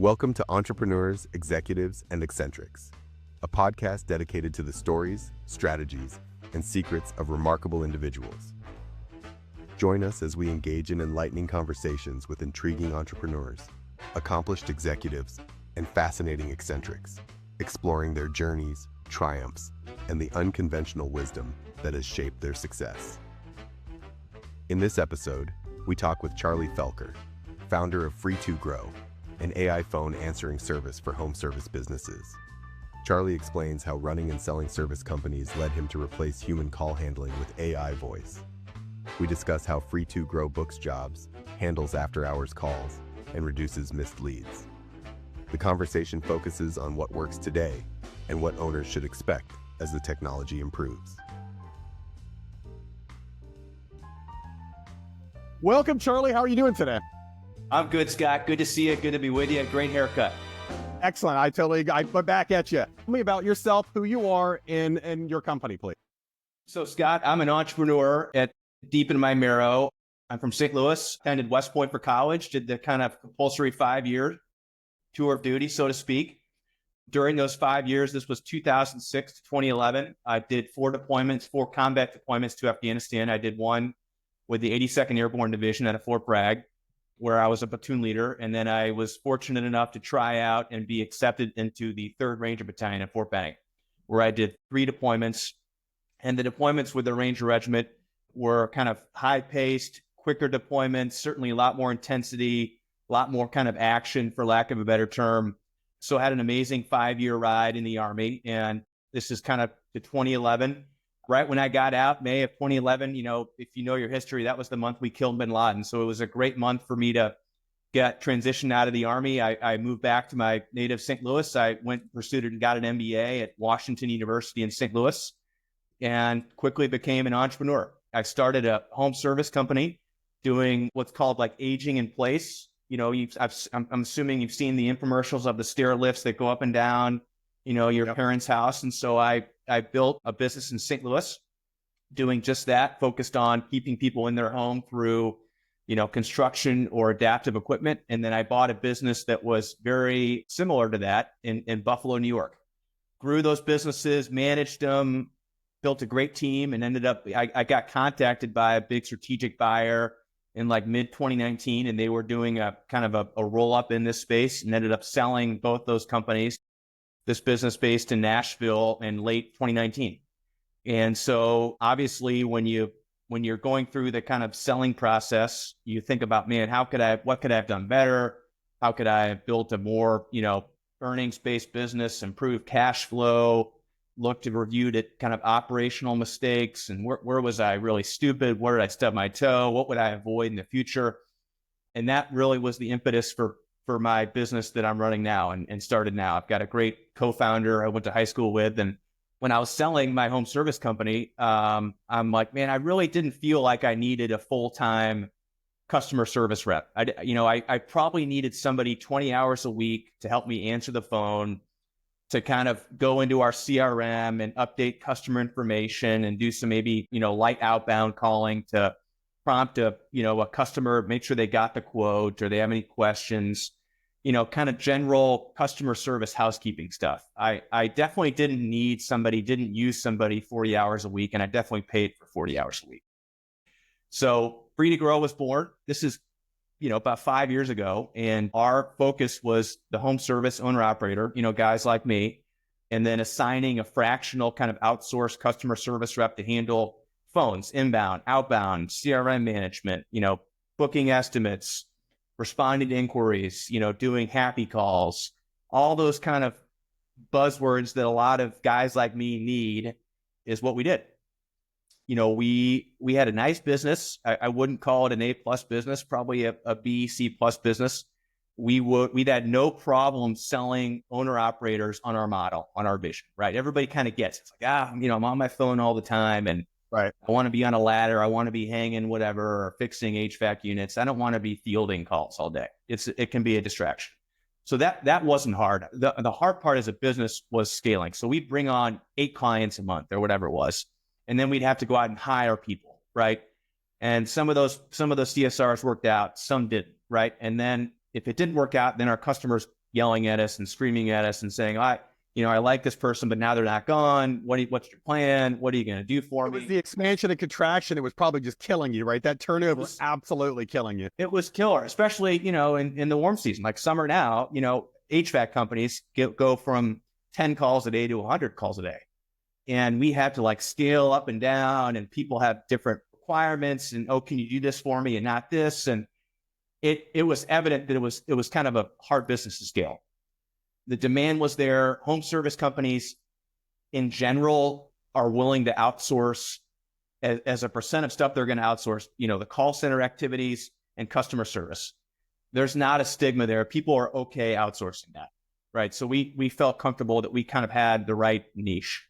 Welcome to Entrepreneurs, Executives, and Eccentrics, a podcast dedicated to the stories, strategies, and secrets of remarkable individuals. Join us as we engage in enlightening conversations with intriguing entrepreneurs, accomplished executives, and fascinating eccentrics, exploring their journeys, triumphs, and the unconventional wisdom that has shaped their success. In this episode, we talk with Charlie Felker, founder of Free2Grow, an AI phone answering service for home service businesses. Charlie explains how running and selling service companies led him to replace human call handling with AI voice. We discuss how Free2Grow books jobs, handles after-hours calls, and reduces missed leads. The conversation focuses on what works today and what owners should expect as the technology improves. Welcome, Charlie. How are you doing today? I'm good, Scott. Good to see you. Good to be with you. Great haircut. Excellent. I put back at you. Tell me about yourself, who you are, and your company, please. So, Scott, I'm an entrepreneur at deep in my marrow. I'm from St. Louis, attended West Point for college, did the kind of compulsory 5-year tour of duty, so to speak. During those 5 years, this was 2006 to 2011, I did 4 combat deployments to Afghanistan. I did one with the 82nd Airborne Division out of Fort Bragg, where I was a platoon leader. And then I was fortunate enough to try out and be accepted into the 3rd Ranger Battalion at Fort Benning, where I did 3 deployments. And the deployments with the Ranger Regiment were kind of high-paced, quicker deployments, certainly a lot more intensity, a lot more kind of action, for lack of a better term. So I had an amazing 5-year ride in the Army. And this is kind of to 2011. Right when I got out, May of 2011, if you know your history, that was the month we killed bin Laden. So it was a great month for me to get transitioned out of the Army. I moved back to my native St. Louis. I pursued it and got an MBA at Washington University in St. Louis and quickly became an entrepreneur. I started a home service company doing what's called like aging in place. I'm assuming you've seen the infomercials of the stair lifts that go up and down, your parents' house. And so I built a business in St. Louis doing just that, focused on keeping people in their home through, construction or adaptive equipment. And then I bought a business that was very similar to that in Buffalo, New York. Grew those businesses, managed them, built a great team, and ended up, I got contacted by a big strategic buyer in like mid 2019, and they were doing a kind of a roll up in this space, and ended up selling both those companies. This business based in Nashville in late 2019. And so obviously when you're going through the kind of selling process, you think about, man, what could I have done better? How could I have built a more, earnings-based business, improve cash flow, looked and reviewed at kind of operational mistakes, and where was I really stupid? Where did I stub my toe? What would I avoid in the future? And that really was the impetus for my business that I'm running now and started now. I've got a great co-founder I went to high school with. And when I was selling my home service company, I'm like, man, I really didn't feel like I needed a full-time customer service rep. I probably needed somebody 20 hours a week to help me answer the phone, to kind of go into our CRM and update customer information and do some maybe, light outbound calling to prompt a customer, make sure they got the quote or they have any questions, kind of general customer service housekeeping stuff. I definitely didn't use somebody 40 hours a week, and I definitely paid for 40 hours a week. So Free2Grow was born. This is, about 5 years ago. And our focus was the home service owner operator, guys like me, and then assigning a fractional kind of outsourced customer service rep to handle phones, inbound, outbound, CRM management, booking estimates, responding to inquiries, doing happy calls, all those kind of buzzwords that a lot of guys like me need is what we did. We had a nice business. I wouldn't call it an A+ business, probably a B, C+ business. We'd had no problem selling owner operators on our model, on our vision, right? Everybody kind of gets it. It's like, I'm on my phone all the time, and right, I want to be on a ladder. I want to be hanging whatever or fixing HVAC units. I don't want to be fielding calls all day. It can be a distraction. So that wasn't hard. The hard part as a business was scaling. So we'd bring on 8 clients a month or whatever it was, and then we'd have to go out and hire people, right? And some of those CSRs worked out, some didn't, right? And then if it didn't work out, then our customers yelling at us and screaming at us and saying, I like this person, but now they're not gone. What's your plan? What are you going to do for me? It was the expansion and contraction. It was probably just killing you, right? That turnover was absolutely killing you. It was killer, especially, in the warm season, like summer now, HVAC companies go from 10 calls a day to 100 calls a day. And we had to like scale up and down, and people have different requirements, and, can you do this for me and not this? And it was evident that it was kind of a hard business to scale. The demand was there. Home service companies in general are willing to outsource as a percent of stuff they're going to outsource, the call center activities and customer service. There's not a stigma there. People are okay outsourcing that, right? So we felt comfortable that we kind of had the right niche.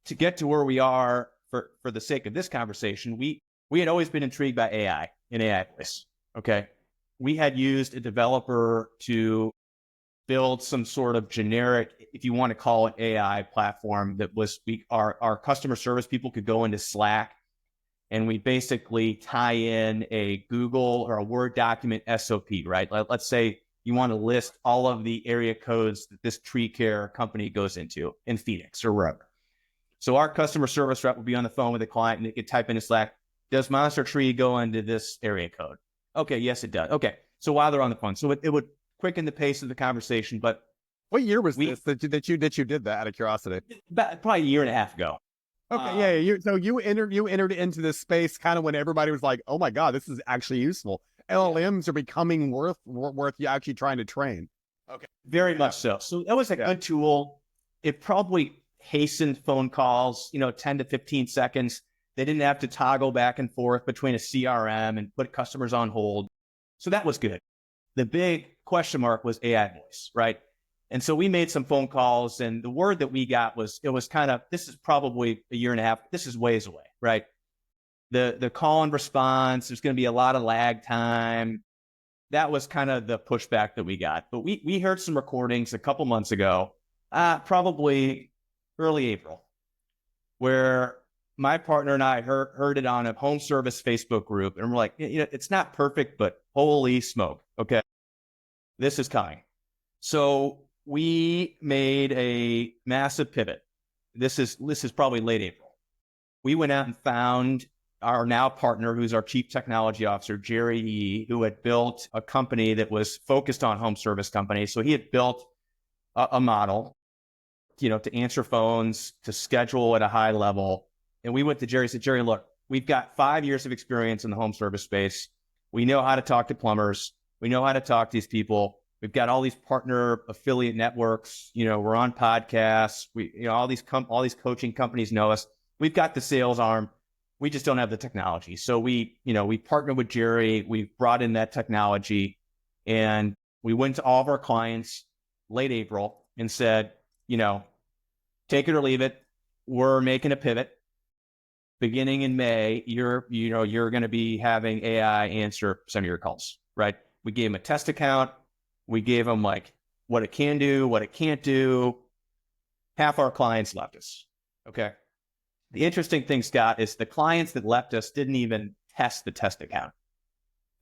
To get to where we are, for the sake of this conversation, we had always been intrigued by AI and AI voice, okay? We had used a developer to build some sort of generic, if you want to call it AI platform, that was our customer service people could go into Slack, and we basically tie in a Google or a Word document SOP, right? Let's say you want to list all of the area codes that this tree care company goes into in Phoenix or wherever. So our customer service rep would be on the phone with the client, and they could type into Slack, does Monster Tree go into this area code? Okay, yes, it does. Okay, so while they're on the phone, so it would quicken the pace of the conversation. But what year was this that you did that, out of curiosity? Probably a year and a half ago. Okay, so you entered into this space kind of when everybody was like, oh my God, this is actually useful. LLMs are becoming worth you actually trying to train. Okay, very much so. So that was a good tool. It probably hastened phone calls, 10 to 15 seconds. They didn't have to toggle back and forth between a CRM and put customers on hold. So that was good. The big question mark was AI voice, right? And so we made some phone calls, and the word that we got was, it was kind of, this is probably a year and a half. This is ways away, right? The call and response, there's going to be a lot of lag time. That was kind of the pushback that we got. But we heard some recordings a couple months ago, probably early April, where my partner and I heard it on a home service Facebook group, and we're like, it's not perfect, but holy smoke, okay, this is coming. So we made a massive pivot. This is probably late April. We went out and found our now partner, who's our chief technology officer, Jerry E., who had built a company that was focused on home service companies. So he had built a model, to answer phones, to schedule at a high level. And we went to Jerry and said, Jerry, look, we've got 5 years of experience in the home service space. We know how to talk to plumbers. We know how to talk to these people. We've got all these partner affiliate networks. We're on podcasts. All these coaching companies know us. We've got the sales arm. We just don't have the technology. So we partnered with Jerry. We brought in that technology, and we went to all of our clients late April and said, take it or leave it. We're making a pivot. Beginning in May, you're going to be having AI answer some of your calls, right? We gave them a test account. We gave them like what it can do, what it can't do. Half our clients left us. Okay. The interesting thing, Scott, is the clients that left us didn't even test the test account.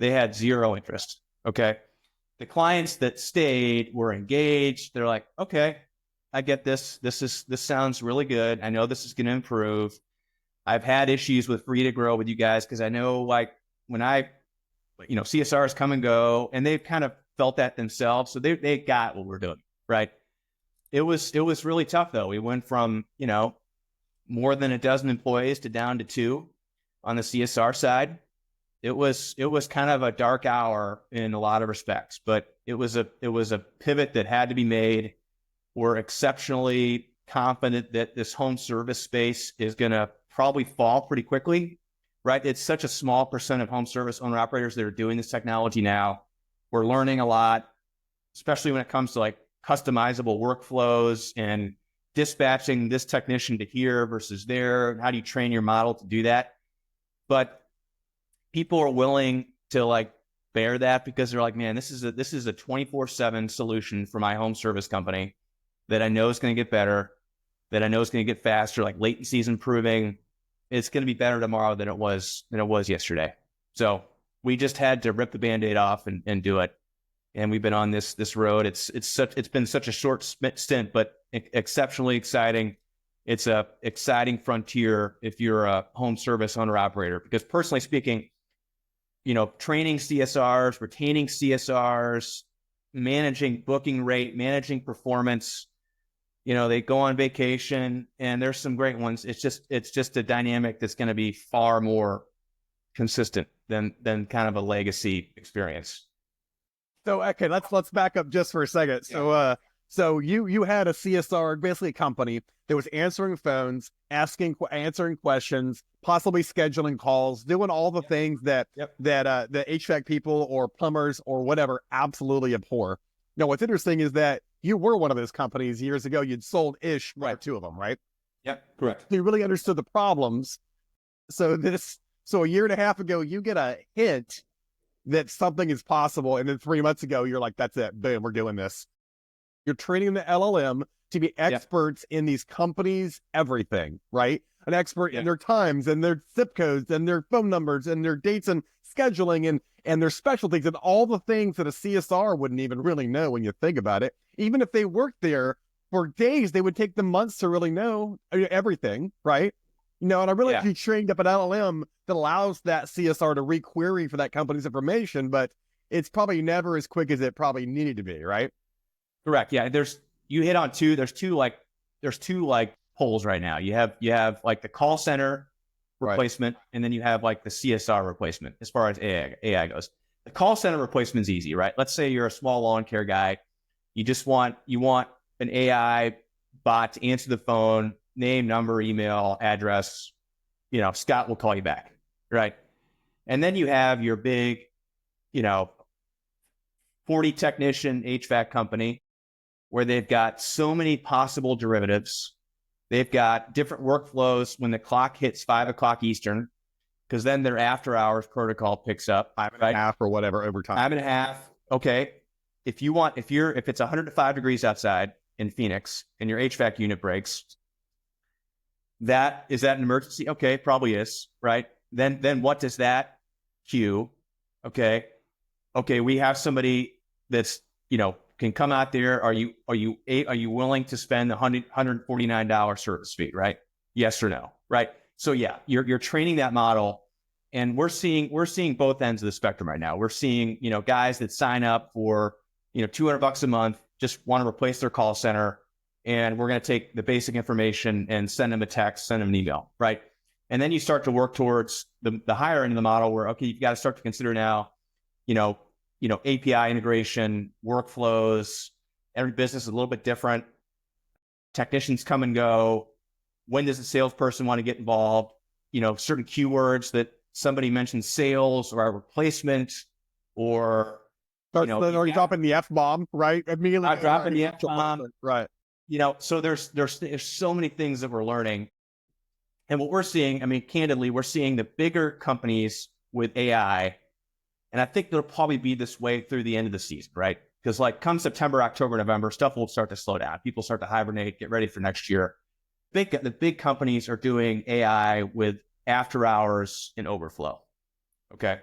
They had zero interest. Okay. The clients that stayed were engaged. They're like, okay, I get this. This sounds really good. I know this is going to improve. I've had issues with Free to Grow with you guys because I know, like, when CSRs come and go, and they've kind of felt that themselves. So they got what we're doing, right? It was really tough though. We went from, more than a dozen employees to down to 2 on the CSR side. It was kind of a dark hour in a lot of respects, but it was a pivot that had to be made. We're exceptionally confident that this home service space is going to probably fall pretty quickly, right? It's such a small percent of home service owner operators that are doing this technology now. We're learning a lot, especially when it comes to like customizable workflows and dispatching this technician to here versus there. How do you train your model to do that? But people are willing to like bear that because they're like, man, this is a 24/7 solution for my home service company that I know is going to get better, that I know is going to get faster, like latency's improving. It's going to be better tomorrow than it was yesterday. So we just had to rip the Band-Aid off and do it. and we've been on this road. It's been such a short stint, but exceptionally exciting. It's a exciting frontier if you're a home service owner operator, because personally speaking, training CSRs, retaining CSRs, managing booking rate, managing performance. They go on vacation, and there's some great ones. It's just a dynamic that's going to be far more consistent than kind of a legacy experience. So, okay, let's back up just for a second. Yeah. So you had a CSR, basically a company that was answering phones, answering questions, possibly scheduling calls, doing all the things that the HVAC people or plumbers or whatever absolutely abhor. Now, what's interesting is that you were one of those companies years ago. You'd sold one or two of them, right? Yep, correct. You really understood the problems. So a year and a half ago, you get a hint that something is possible, and then 3 months ago, you're like, "That's it, boom, we're doing this." You're training the LLM to be experts in these companies' everything, right? An expert in their times and their zip codes and their phone numbers and their dates and scheduling and their specialties and all the things that a CSR wouldn't even really know when you think about it. Even if they worked there for days, they would take them months to really know everything, right? And I really you trained up an LLM that allows that CSR to re-query for that company's information, but it's probably never as quick as it probably needed to be, right? Correct. Yeah. There's two holes right now. You have like the call center replacement, and then you have like the CSR replacement as far as AI goes. The call center replacement is easy, right? Let's say you're a small lawn care guy. You want an AI bot to answer the phone, name, number, email, address. Scott will call you back, right? And then you have your big, 40 technician HVAC company where they've got so many possible derivatives. They've got different workflows when the clock hits 5 o'clock Eastern, because then their after hours protocol picks up. 5.5 or whatever overtime. 5.5. Okay. If it's 105 degrees outside in Phoenix and your HVAC unit breaks, is that an emergency? Okay, probably is, right? Then what does that cue? Okay, we have somebody that's can come out there. Are you willing to spend the $149 service fee, right? Yes or no, right? So yeah, you're training that model, and we're seeing both ends of the spectrum right now. We're seeing guys that sign up for $200 a month, just want to replace their call center, and we're going to take the basic information and send them a text, send them an email, right? And then you start to work towards the higher end of the model where, okay, you've got to start to consider now, API integration, workflows. Every business is a little bit different. Technicians come and go. When does the salesperson want to get involved? Certain keywords that somebody mentions, sales or a replacement, or or you're dropping the F-bomb, right? Immediately. I'm dropping the F-bomb. Right. So there's so many things that we're learning. And what we're seeing, candidly, we're seeing the bigger companies with AI, and I think there'll probably be this way through the end of the season, right? Because come September, October, November, stuff will start to slow down. People start to hibernate, get ready for next year. The big companies are doing AI with after hours and overflow. Okay.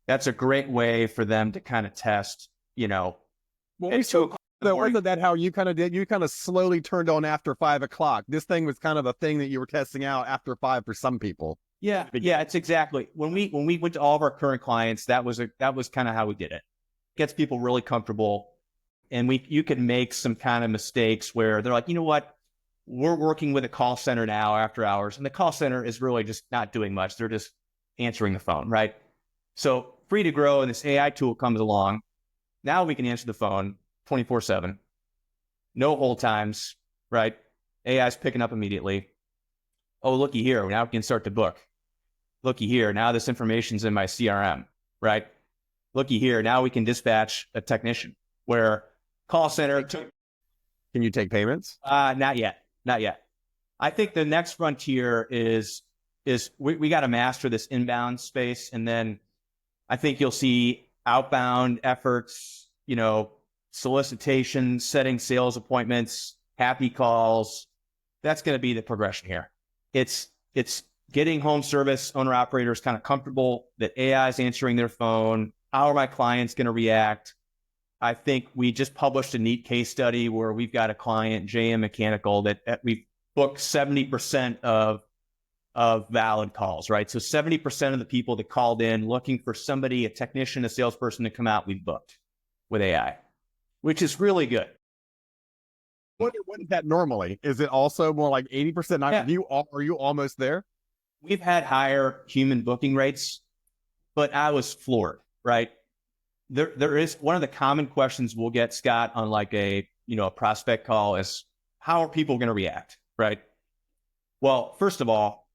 That's a great way for them to kind of test, wasn't that how you kind of did? You kind of slowly turned on after 5 o'clock. This thing was kind of a thing that you were testing out after 5 for some people. Yeah, it's exactly when we went to all of our current clients. That was kind of how we did it. Gets people really comfortable, and you can make some kind of mistakes where they're like, you know what, we're working with a call center now after hours, and the call center is really just not doing much. They're just answering the phone, right? So Free to Grow and this AI tool comes along. Now we can answer the phone 24/7, no hold times, right? AI's picking up immediately. Oh, looky here, now we can start to book. Looky here, now this information's in my CRM, right? Looky here, now we can dispatch a technician. Where call center, can you take payments? Not yet. I think the next frontier is we got to master this inbound space, and then I think you'll see outbound efforts, solicitation, setting sales appointments, happy calls. That's going to be the progression here. It's getting home service owner operators kind of comfortable that AI is answering their phone. How are my clients going to react? I think we just published a neat case study where we've got a client, JM Mechanical, that we've booked 70% of valid calls, right? So 70% of the people that called in looking for somebody, a technician, a salesperson to come out, we've booked with AI, which is really good. What is that normally? Is it also more like 80%? Are you almost there? We've had higher human booking rates, but I was floored, right? There is one of the common questions we'll get, Scott, on like a prospect call is, how are people going to react, right? Well, first of all,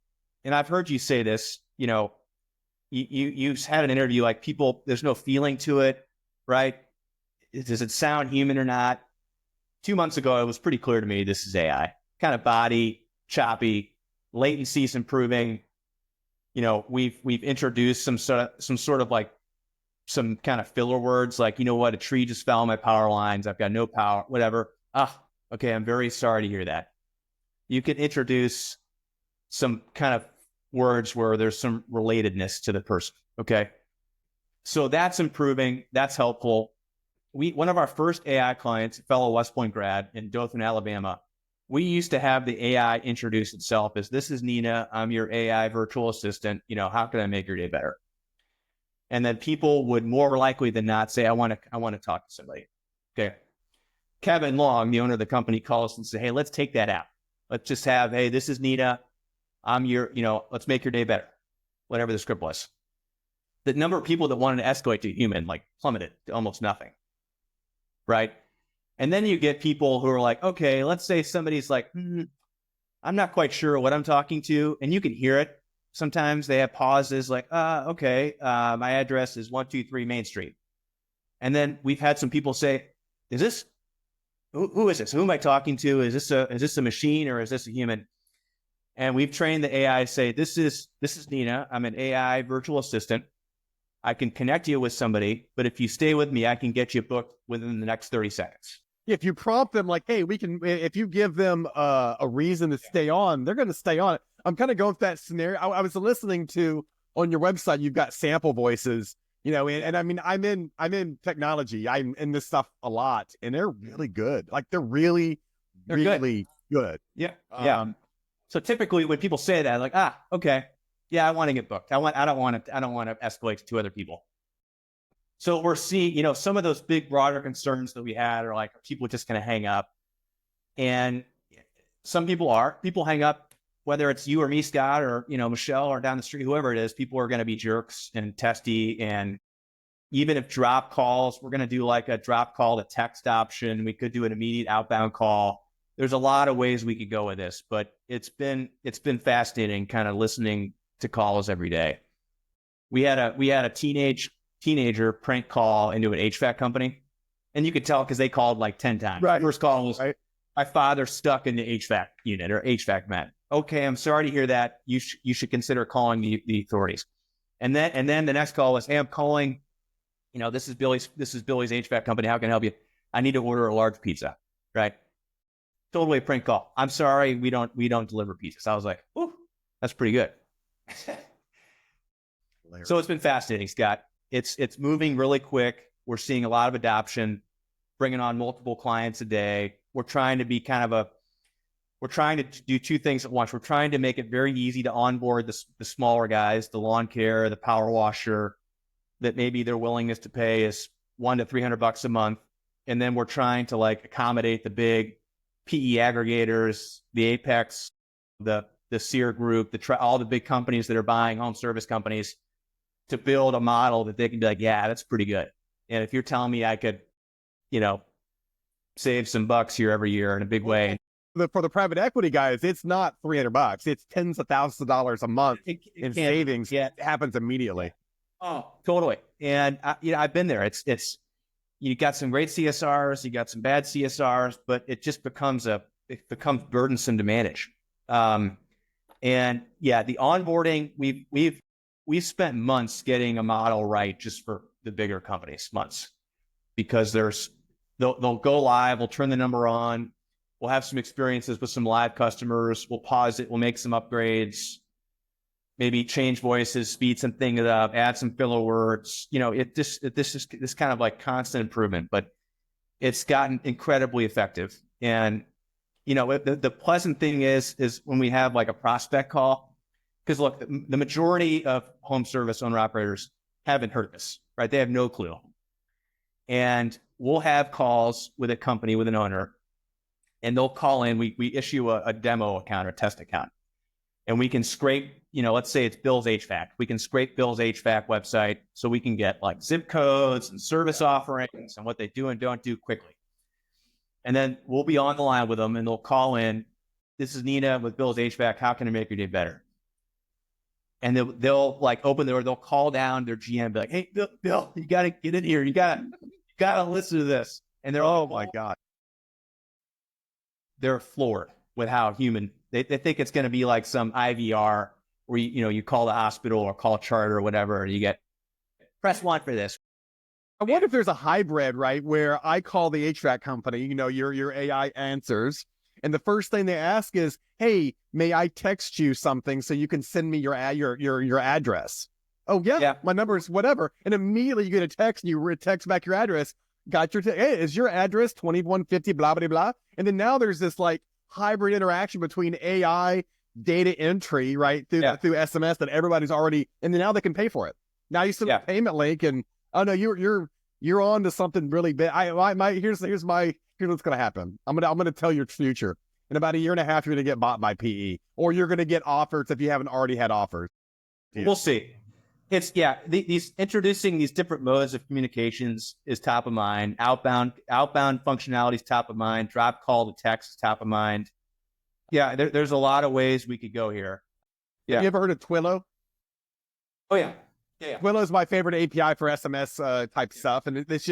and I've heard you say this, you had an interview, like people, there's no feeling to it, right? Does it sound human or not? 2 months ago, it was pretty clear to me this is AI. Kind of body, choppy, latency's improving. We've introduced some sort of like some kind of filler words like, a tree just fell on my power lines. I've got no power, whatever. Okay, I'm very sorry to hear that. You can introduce some kind of words where there's some relatedness to the person, okay? So that's improving. That's helpful. One of our first AI clients, a fellow West Point grad in Dothan, Alabama, we used to have the AI introduce itself as, this is Nina, I'm your AI virtual assistant. How can I make your day better? And then people would more likely than not say, I want to talk to somebody. Okay. Kevin Long, the owner of the company, calls and says, hey, let's take that out. Let's just have, hey, this is Nina. I'm your, let's make your day better. Whatever the script was. The number of people that wanted to escalate to human, like, plummeted to almost nothing. Right. And then you get people who are like, okay, let's say somebody's like, I'm not quite sure what I'm talking to. And you can hear it. Sometimes they have pauses like, okay, my address is 123 Main Street. And then we've had some people say, is this, who is this? Who am I talking to? Is this a machine or is this a human? And we've trained the AI to say, this is Nina. I'm an AI virtual assistant. I can connect you with somebody, but if you stay with me, I can get you booked within the next 30 seconds. If you prompt them like, hey, if you give them a reason to stay on, they're going to stay on. I'm kind of going with that scenario. I was listening to, on your website, you've got sample voices, and I mean, I'm in technology. I'm in this stuff a lot, and they're really good. Like they're really good. Yeah. Yeah. So typically when people say that, like, okay, yeah, I want to get booked. I don't want to escalate to other people. So we're seeing, some of those big, broader concerns that we had are like, are people just going to hang up? And some people hang up, whether it's you or me, Scott, or, Michelle, or down the street, whoever it is, people are going to be jerks and testy. And even if drop calls, we're going to do like a drop call to text option. We could do an immediate outbound call. There's a lot of ways we could go with this, but it's been fascinating kind of listening to calls every day. We had a teenager prank call into an HVAC company, and you could tell because they called like 10 times. Right. First call was, my father's stuck in the HVAC unit or HVAC vent. Okay, I'm sorry to hear that. You should consider calling the authorities. And then the next call was, hey, I'm calling. This is Billy's HVAC company. How can I help you? I need to order a large pizza. Right. Totally a prank call. I'm sorry, we don't deliver pizzas. I was like, ooh, that's pretty good. So it's been fascinating, Scott. It's moving really quick. We're seeing a lot of adoption, bringing on multiple clients a day. We're trying to do two things at once. We're trying to make it very easy to onboard the smaller guys, the lawn care, the power washer, that maybe their willingness to pay is $100 to $300 a month. And then we're trying to like accommodate the big PE aggregators, the Apex, the Sear Group, all the big companies that are buying home service companies, to build a model that they can be like, yeah, that's pretty good. And if you're telling me I could, save some bucks here every year in a big way. For the private equity guys, it's not $300. It's tens of thousands of dollars a month in savings. Yeah, it happens immediately. Oh, totally. And I've been there. It's you got some great CSRs, you got some bad CSRs, but it just becomes burdensome to manage. And yeah, the onboarding, we've spent months getting a model right just for the bigger companies, months, because they'll go live, we'll turn the number on, we'll have some experiences with some live customers, we'll pause it, we'll make some upgrades, maybe change voices, speed some things up, add some filler words. This is kind of like constant improvement, but it's gotten incredibly effective. And, the pleasant thing is when we have like a prospect call, because look, the majority of home service owner operators haven't heard of this, right? They have no clue. And we'll have calls with a company, with an owner, and they'll call in. We issue a demo account or test account, and we can scrape, let's say it's Bill's HVAC. We can scrape Bill's HVAC website so we can get like zip codes and service offerings and what they do and don't do quickly. And then we'll be on the line with them, and they'll call in. This is Nina with Bill's HVAC. How can I make your day better? And they'll like open the door. They'll call down their GM, be like, "Hey, Bill, you got to get in here. You got to listen to this." And they're, oh my God, they're floored with how human. They think it's going to be like some IVR where you call the hospital or call Charter or whatever, and you get press 1 for this. I wonder if there's a hybrid, right, where I call the HVAC company, your AI answers, and the first thing they ask is, "Hey, may I text you something so you can send me your address?" Oh yeah, my number is whatever, and immediately you get a text, and you text back your address. Got your hey, is your address 2150 blah blah blah? And then now there's this like hybrid interaction between AI data entry, right, through SMS that everybody's already, and then now they can pay for it. Now you send a payment link, and oh no, you're on to something really big. Here's what's gonna happen. I'm gonna tell your future. In about a year and a half, you're gonna get bought by PE, or you're gonna get offers if you haven't already had offers. We'll see. It's these introducing these different modes of communications is top of mind. Outbound functionality is top of mind. Drop call to text is top of mind. Yeah, there's a lot of ways we could go here. Yeah. Have you ever heard of Twilio? Oh yeah. Yeah. Twilio is my favorite API for SMS type stuff, and it's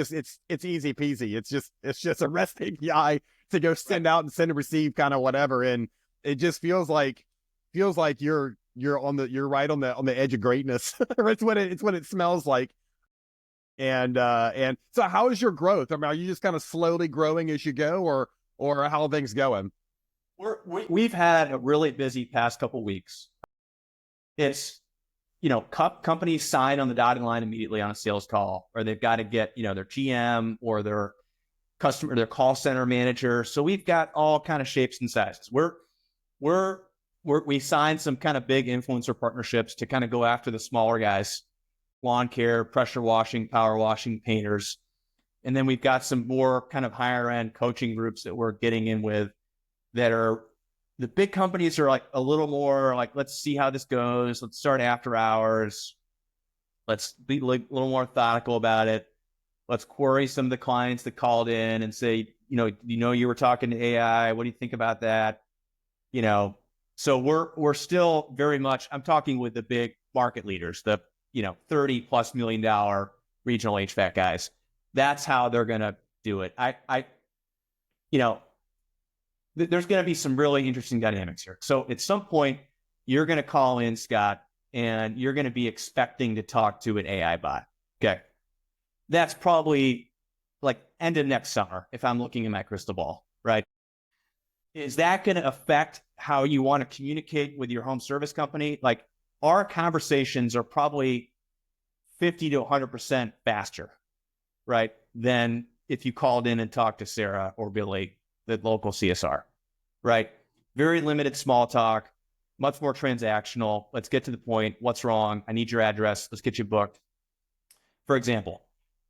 easy peasy. It's just a REST API to go send out and send and receive kind of whatever, and it just feels like you're right on the edge of greatness. It's what it smells like. And so how is your growth? I mean, are you just kind of slowly growing as you go, or how are things going? We've had a really busy past couple of weeks. It's, companies sign on the dotted line immediately on a sales call, or they've got to get, their GM or their customer, their call center manager. So we've got all kind of shapes and sizes. We signed some kind of big influencer partnerships to kind of go after the smaller guys, lawn care, pressure washing, power washing, painters. And then we've got some more kind of higher end coaching groups that we're getting in with that are, the big companies are like a little more like, let's see how this goes. Let's start after hours. Let's be like a little more methodical about it. Let's query some of the clients that called in and say, you were talking to AI. What do you think about that? So we're still very much, I'm talking with the big market leaders, the, $30+ million regional HVAC guys. That's how they're going to do it. There's going to be some really interesting dynamics here. So at some point, you're going to call in, Scott, and you're going to be expecting to talk to an AI bot. Okay. That's probably like end of next summer, if I'm looking at my crystal ball, right? Is that going to affect how you want to communicate with your home service company? Like, our conversations are probably 50 to 100% faster, right, than if you called in and talked to Sarah or Billy, the local CSR, right? Very limited small talk, much more transactional. Let's get to the point. What's wrong? I need your address. Let's get you booked. For example,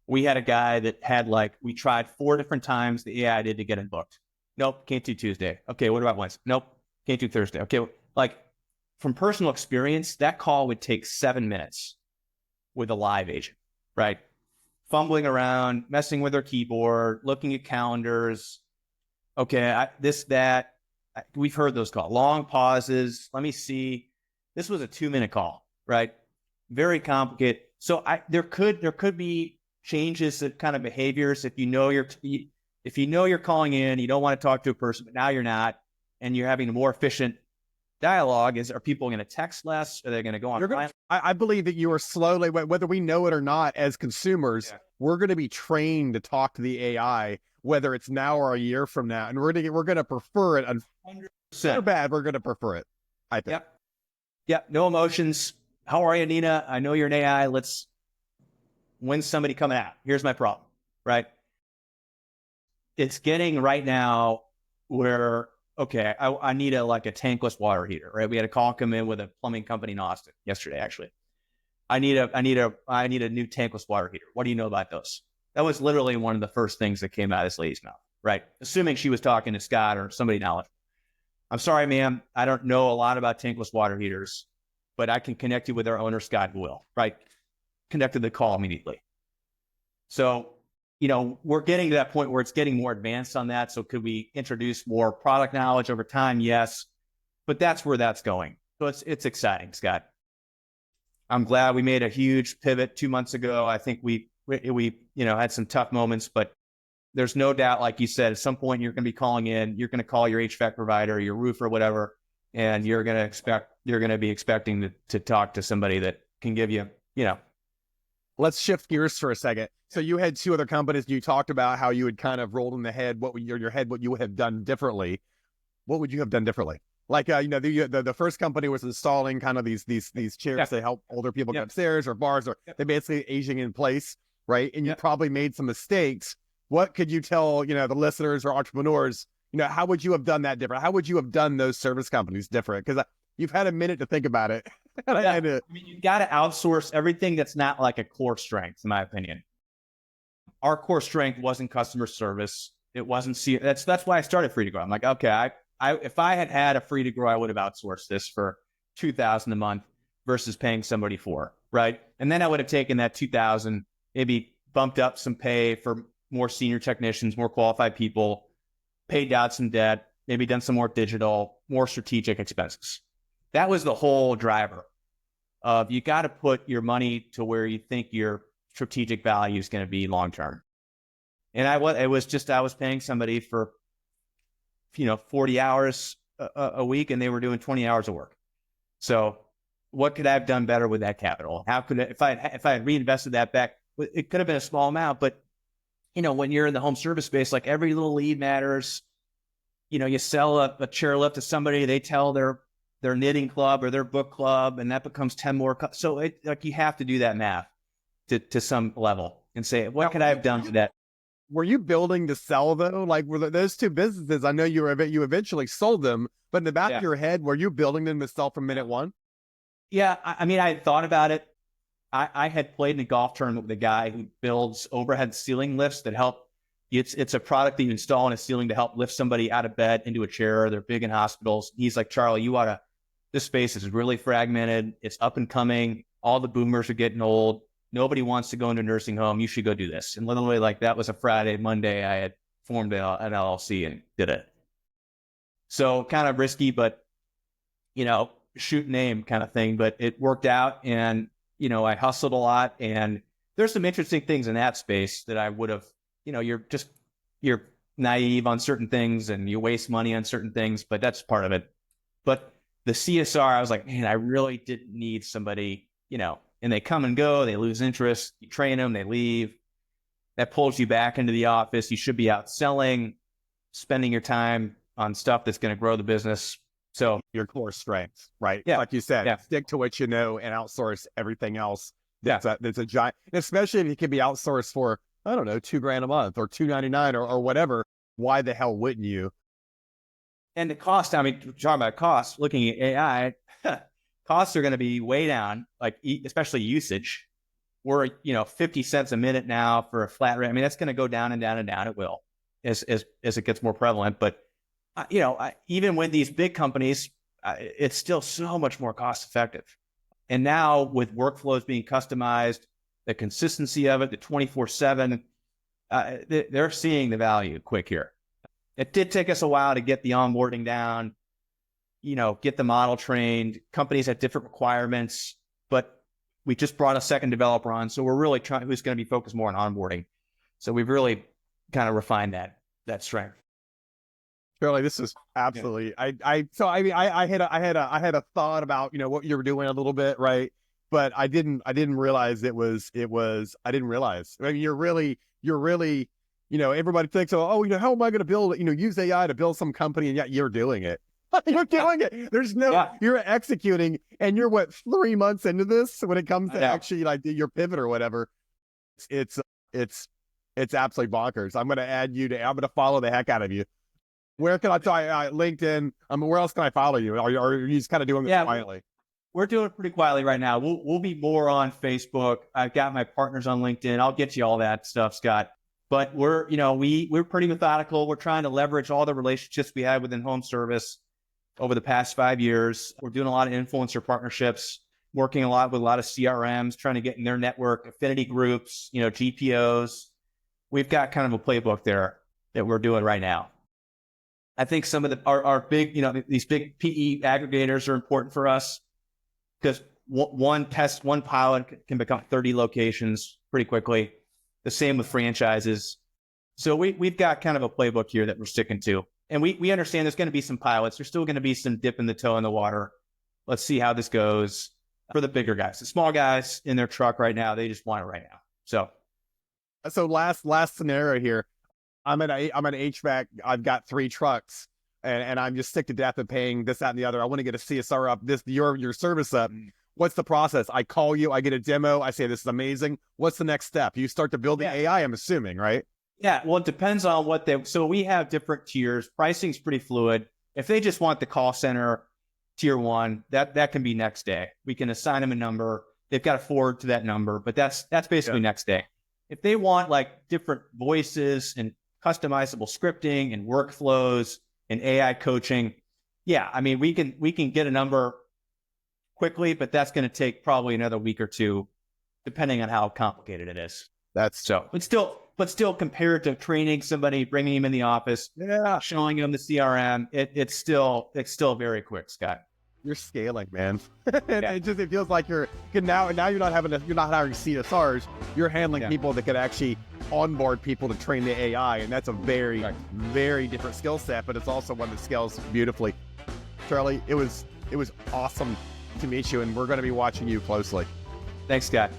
we had a guy that had we tried 4 different times the AI did to get him booked. Nope, can't do Tuesday. Okay, what about Wednesday? Nope, can't do Thursday. Okay, from personal experience, that call would take 7 minutes with a live agent, right? Fumbling around, messing with their keyboard, looking at calendars. Okay, that. We've heard those calls. Long pauses. Let me see. This was a 2-minute call, right? Very complicated. So there could be changes in kind of behaviors if you know you're calling in, you don't want to talk to a person, but now you're not, and you're having a more efficient dialogue. Are people going to text less? Are they going to go on? I believe that you are slowly, whether we know it or not, as consumers, we're going to be trained to talk to the AI, whether it's now or a year from now, and we're going to prefer it. 100% or bad, we're going to prefer it, I think. Yep. No emotions. How are you, Nina? I know you're an AI. When's somebody coming out? Here's my problem, right? it's getting right now where, okay, I need a tankless water heater, right? We had a call come in with a plumbing company in Austin yesterday, actually. I need a new tankless water heater. What do you know about those? That was literally one of the first things that came out of this lady's mouth, right? Assuming she was talking to Scott or somebody knowledgeable. I'm sorry, ma'am. I don't know a lot about tankless water heaters, but I can connect you with our owner, Scott, who will, right? Connected the call immediately. So, we're getting to that point where it's getting more advanced on that. So could we introduce more product knowledge over time? Yes. But that's where that's going. So it's exciting, Scott. I'm glad we made a huge pivot 2 months ago. I think we had some tough moments, but there's no doubt, like you said, at some point you're going to be calling in, you're going to call your HVAC provider, your roofer, whatever, and you're going to be expecting to talk to somebody that can give you, Let's shift gears for a second. So you had two other companies, and you talked about how you had kind of rolled in the head, what you would have done differently. What would you have done differently? Like, the first company was installing kind of these chairs to help older people get upstairs, or bars, or they're basically aging in place, right? And you probably made some mistakes. What could you tell, the listeners or entrepreneurs, how would you have done that different? How would you have done those service companies different? Because you've had a minute to think about it. You got to outsource everything that's not like a core strength, in my opinion. Our core strength wasn't customer service. It wasn't that's why I started Free to Grow. I'm like, okay, if I had a Free to Grow, I would have outsourced this for $2,000 a month versus paying somebody for, right? And then I would have taken that $2,000, maybe bumped up some pay for more senior technicians, more qualified people, paid out some debt, maybe done some more digital, more strategic expenses. That was the whole driver of you got to put your money to where you think your strategic value is going to be long-term. And I was paying somebody for, 40 hours a week, and they were doing 20 hours of work. So what could I have done better with that capital? How could if I had reinvested that back, it could have been a small amount, but when you're in the home service space, like every little lead matters. You sell a chairlift to somebody, they tell their knitting club or their book club, and that becomes 10 more. So you have to do that math to some level and say, what could I have done to that? Were you building to sell though? Like, were those two businesses? I know you eventually sold them, but in the back of your head, were you building them to sell from minute one? Yeah, I had thought about it. I had played in a golf tournament with a guy who builds overhead ceiling lifts that help. It's a product that you install in a ceiling to help lift somebody out of bed into a chair. They're big in hospitals. He's like, Charlie, this space is really fragmented. It's up and coming. All the boomers are getting old. Nobody wants to go into a nursing home. You should go do this. And literally, that was a Friday. Monday, I had formed an LLC and did it. So kind of risky, but, shoot and aim kind of thing. But it worked out, and, I hustled a lot. And there's some interesting things in that space that I would have, you're naive on certain things and you waste money on certain things, but that's part of it. But the CSR, I was like, man, I really didn't need somebody, and they come and go, they lose interest, you train them, they leave. That pulls you back into the office. You should be out selling, spending your time on stuff that's going to grow the business. So your core strengths, right? Yeah. Like you said, stick to what you know and outsource everything else. That's a giant, especially if it can be outsourced for, I don't know, $2,000 a month or $299 or whatever. Why the hell wouldn't you? And the cost, talking about costs, looking at AI, costs are going to be way down, especially usage. We're, 50 cents a minute now for a flat rate. That's going to go down and down and down. It will as it gets more prevalent. But, even with these big companies, it's still so much more cost effective. And now with workflows being customized, the consistency of it, the 24/7, they're seeing the value quick here. It did take us a while to get the onboarding down, get the model trained. Companies had different requirements, but we just brought a second developer on. So we're really trying, who's going to be focused more on onboarding. So we've really kind of refined that strength. Charlie, this is absolutely, I had a thought about, what you were doing a little bit, right? But I didn't realize I didn't realize. You're really, everybody thinks, how am I going to build, use AI to build some company, and yet you're doing it. You're doing it. There's you're executing, and you're 3 months into this when it comes to actually your pivot or whatever. It's It's absolutely bonkers. I'm going to add you to, I'm going to follow the heck out of you. Where can I try LinkedIn? Where else can I follow you? Are you just kind of doing this quietly? We're doing it pretty quietly right now. We'll be more on Facebook. I've got my partners on LinkedIn. I'll get you all that stuff, Scott. But we're pretty methodical. We're trying to leverage all the relationships we had within home service over the past 5 years. We're doing a lot of influencer partnerships, working a lot with a lot of CRMs, trying to get in their network, affinity groups, GPOs. We've got kind of a playbook there that we're doing right now. I think some of our big, these big PE aggregators are important for us because one pilot can become 30 locations pretty quickly. The same with franchises. So we've got kind of a playbook here that we're sticking to. And we understand there's going to be some pilots. There's still going to be some dipping the toe in the water. Let's see how this goes for the bigger guys. The small guys in their truck right now, they just want it right now. So last scenario here. I'm an HVAC. I've got 3 trucks, and I'm just sick to death of paying this, that, and the other. I want to get a CSR up, your service up. What's the process? I call you, I get a demo, I say this is amazing. What's the next step? You start to build the AI, I'm assuming, right? Yeah, well, it depends on so we have different tiers. Pricing's pretty fluid. If they just want the call center tier 1, that can be next day. We can assign them a number. They've got to forward to that number, but that's basically next day. If they want like different voices and customizable scripting and workflows and AI coaching, we can get a number quickly, but that's going to take probably another week or 2, depending on how complicated it is. But still compared to training somebody, bringing him in the office, showing him the CRM, it's still very quick, Scott. You're scaling, man. It feels like now you're not hiring CSRs. You're handling people that could actually onboard people to train the AI, and that's a very, very different skill set. But it's also one that scales beautifully. Charlie, it was awesome to meet you, and we're going to be watching you closely. Thanks, Scott.